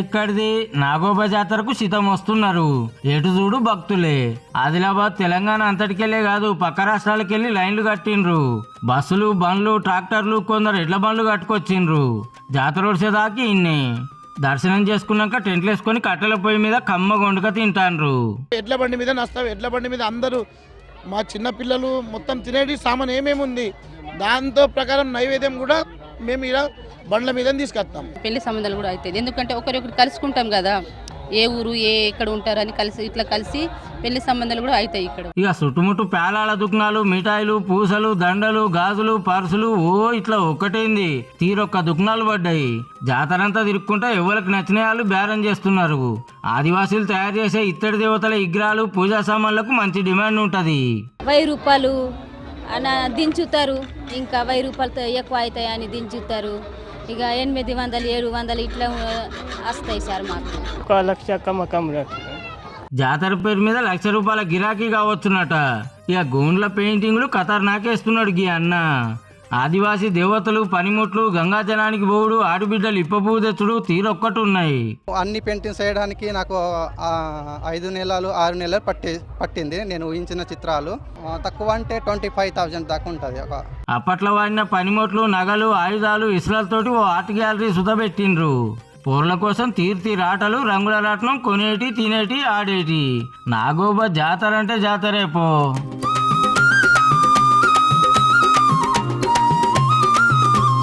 ఎక్కడిది? నాగోబా జాతరకు సితం వస్తున్నారు. ఎటు చూడు భక్తులే. ఆదిలాబాద్ తెలంగాణ అంతటికెళ్లే కాదు, పక్క రాష్ట్రాలకెళ్లి లైన్లు కట్టిండ్రు. బస్సులు, బండ్లు, ట్రాక్టర్లు, కొందరు ఎడ్ల బండ్లు కట్టుకొచ్చిండ్రు. జాతర వచ్చేదాకి ఇన్నే. దర్శనం చేసుకున్నాక టెంట్లు వేసుకొని కట్టెల పొయ్యి మీద కమ్మ గొండుక తింటాండ్రు. ఎడ్ల బండి మీద నష్టం. ఎడ్ల బండి మీద అందరూ మా చిన్న పిల్లలు మొత్తం తినేటి సామాన్ ఏమేమి ఉంది దాంతో ప్రకారం నైవేద్యం కూడా మేము ఇలా బండ్ల మీద తీసుకొస్తాం. పెళ్లి సంబంధాలు కూడా అవుతాయి, ఎందుకంటే ఒకరొకరు కలుసుకుంటాం కదా, ఏ ఊరు ఎక్కడ ఉంటారని కలిసి పెళ్లి సంబంధాలు కూడా అవుతాయి ఇక్కడ. ఇక చుట్టుముట్టు పేలాల దుకాణాలు, మిఠాయిలు, పూసలు, దండలు, గాజులు, పర్సులు ఇట్లా ఒక్కటైంది తీరొక్క దుకాణాలు పడ్డాయి. జాతరంతా తిరుక్కుంటా ఎవరికి నచ్చినాయాలు బేరం చేస్తున్నారు. ఆదివాసీలు తయారు చేసే ఇత్తడి దేవతల విగ్రహాలు, పూజా సామాన్లకు మంచి డిమాండ్ ఉంటది. 1000 రూపాయలు అలా దించుతారు, ఇంకా 1000 రూపాయలతో ఎక్కువ అవుతాయి అని దించుతారు. ఇక 800 700 ఇట్లా వస్తాయి సార్ మాకు. 1 లక్ష కమ్మకం. జాతర పేరు మీద 1,00,000 రూపాయల గిరాకీ కావచ్చునట. ఇక గోండ్ల పెయింటింగ్లు ఖతర్నాకేస్తున్నాడు గీ అన్న. ఆదివాసీ దేవతలు, పనిముట్లు, గంగాజలానికి పోవుడు, ఆడిబిడ్డలు ఇప్పపూ తెచ్చుడు తీరొక్కటి ఉన్నాయి. అన్ని పెయింటింగ్స్ వేయడానికి నాకు 5 నెలలు 6 నెలలు పట్టింది. నేను ఊహించిన చిత్రాలు తక్కువ అంటే 25,000 దాకా ఉంటుంది. అప్పట్లో వాడిన పనిముట్లు, నగలు, ఆయుధాలు, ఇసులతోటి ఓ ఆర్ట్ గ్యాలరీ సుతబెట్టిండ్రు. పూర్ల కోసం తీరాటలు, రంగుల రాట్నం, కొనేటి, తినేటి, ఆడేటి. నాగోబా జాతర అంటే జాతరే పో.